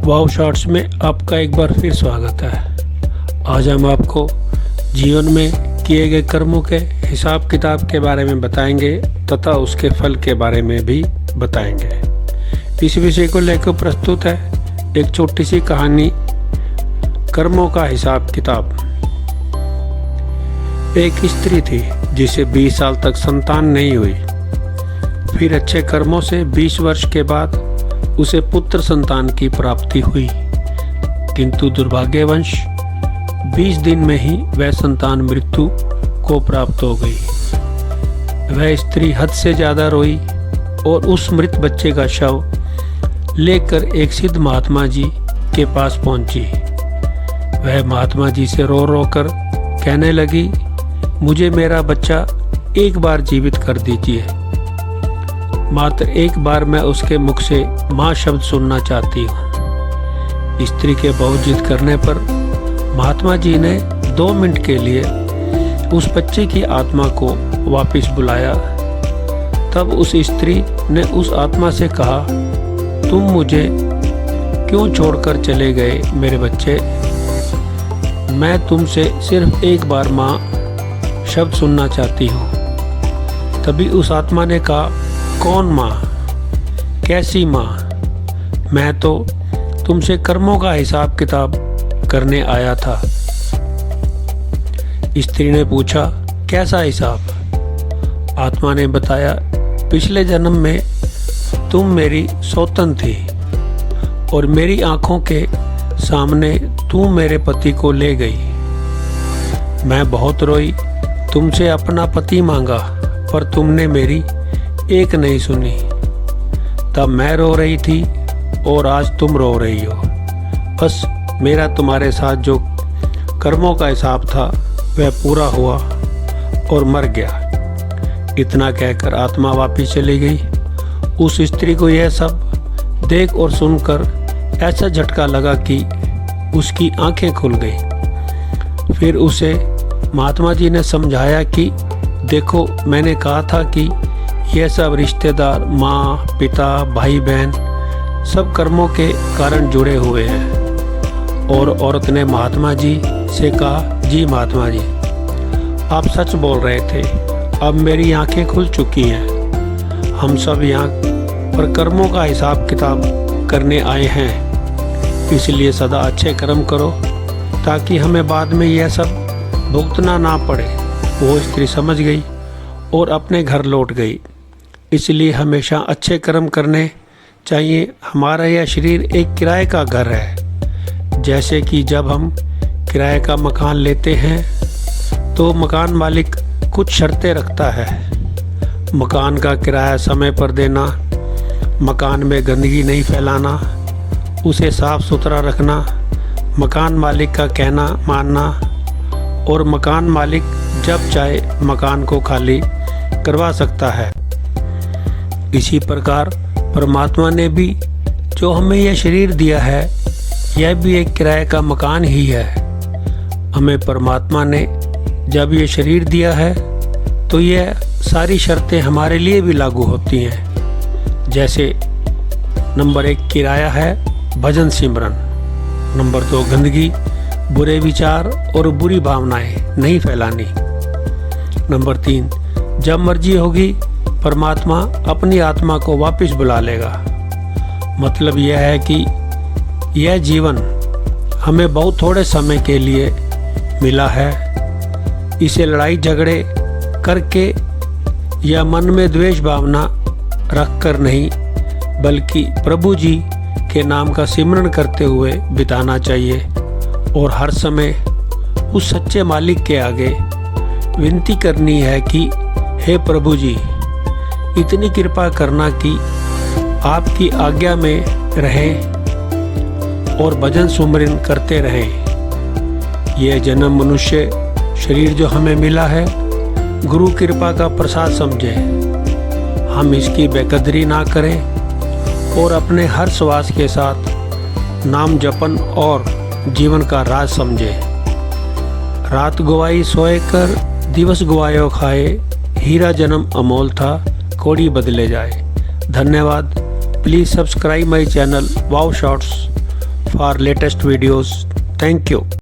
वाव shorts में आपका एक बार फिर स्वागत है। आज हम आपको जीवन में किए गए कर्मों के हिसाब किताब के बारे में बताएंगे तथा उसके फल के बारे में भी बताएंगे। इस विषय को लेकर प्रस्तुत है एक छोटी सी कहानी, कर्मों का हिसाब किताब। एक स्त्री थी जिसे 20 साल तक संतान नहीं हुई। फिर अच्छे कर्मों से 20 वर्ष के बाद उसे पुत्र संतान की प्राप्ति हुई, किंतु दुर्भाग्यवश 20 दिन में ही वह संतान मृत्यु को प्राप्त हो गई। वह स्त्री हद से ज्यादा रोई और उस मृत बच्चे का शव लेकर एक सिद्ध महात्मा जी के पास पहुंची। वह महात्मा जी से रो रो कर कहने लगी, मुझे मेरा बच्चा एक बार जीवित कर दीजिए। मात्र एक बार मैं उसके मुख से माँ शब्द सुनना चाहती हूँ। स्त्री के बहुत जिद करने पर महात्मा जी ने 2 मिनट के लिए उस बच्चे की आत्मा को वापस बुलाया। तब उस स्त्री ने उस आत्मा से कहा, तुम मुझे क्यों छोड़कर चले गए मेरे बच्चे? मैं तुमसे सिर्फ एक बार माँ शब्द सुनना चाहती हूँ। तभी उस आत्मा ने कहा, कौन माँ? कैसी माँ? मैं तो तुमसे कर्मों का हिसाब किताब करने आया था। स्त्री ने पूछा, कैसा हिसाब? आत्मा ने बताया, पिछले जन्म में तुम मेरी सौतन थी और मेरी आंखों के सामने तुम मेरे पति को ले गई। मैं बहुत रोई, तुमसे अपना पति मांगा, पर तुमने मेरी एक नहीं सुनी। तब मैं रो रही थी और आज तुम रो रही हो। बस मेरा तुम्हारे साथ जो कर्मों का हिसाब था वह पूरा हुआ और मर गया। इतना कहकर आत्मा वापस चली गई। उस स्त्री को यह सब देख और सुनकर ऐसा झटका लगा कि उसकी आंखें खुल गई। फिर उसे महात्मा जी ने समझाया कि देखो, मैंने कहा था कि यह सब रिश्तेदार, माँ, पिता, भाई, बहन सब कर्मों के कारण जुड़े हुए हैं। और औरत ने महात्मा जी से कहा, जी महात्मा जी, आप सच बोल रहे थे, अब मेरी आंखें खुल चुकी हैं। हम सब यहाँ पर कर्मों का हिसाब किताब करने आए हैं, इसलिए सदा अच्छे कर्म करो ताकि हमें बाद में यह सब भुगतना ना पड़े। वो स्त्री समझ गई और अपने घर लौट गई। इसलिए हमेशा अच्छे कर्म करने चाहिए। हमारा यह शरीर एक किराए का घर है। जैसे कि जब हम किराए का मकान लेते हैं तो मकान मालिक कुछ शर्तें रखता है। मकान का किराया समय पर देना, मकान में गंदगी नहीं फैलाना, उसे साफ सुथरा रखना, मकान मालिक का कहना मानना और मकान मालिक जब चाहे मकान को खाली करवा सकता है। इसी प्रकार परमात्मा ने भी जो हमें यह शरीर दिया है, यह भी एक किराए का मकान ही है। हमें परमात्मा ने जब ये शरीर दिया है तो यह सारी शर्तें हमारे लिए भी लागू होती हैं। जैसे नंबर 1 किराया है भजन सिमरन, नंबर 2 गंदगी, बुरे विचार और बुरी भावनाएं नहीं फैलानी, नंबर 3 जब मर्जी होगी परमात्मा अपनी आत्मा को वापस बुला लेगा। मतलब यह है कि यह जीवन हमें बहुत थोड़े समय के लिए मिला है। इसे लड़ाई झगड़े करके या मन में द्वेष भावना रखकर नहीं, बल्कि प्रभु जी के नाम का सिमरन करते हुए बिताना चाहिए और हर समय उस सच्चे मालिक के आगे विनती करनी है कि हे प्रभु जी, इतनी कृपा करना कि आपकी आज्ञा में रहें और भजन सुमरन करते रहें। यह जन्म मनुष्य शरीर जो हमें मिला है गुरु कृपा का प्रसाद समझे। हम इसकी बेकदरी ना करें और अपने हर श्वास के साथ नाम जपन और जीवन का राज समझे। रात गुवाई सोए कर, दिवस गुवायो खाए, हीरा जन्म अमोल था, कोड़ी बदले जाए। धन्यवाद। Please subscribe my channel wow shorts for latest videos. Thank you.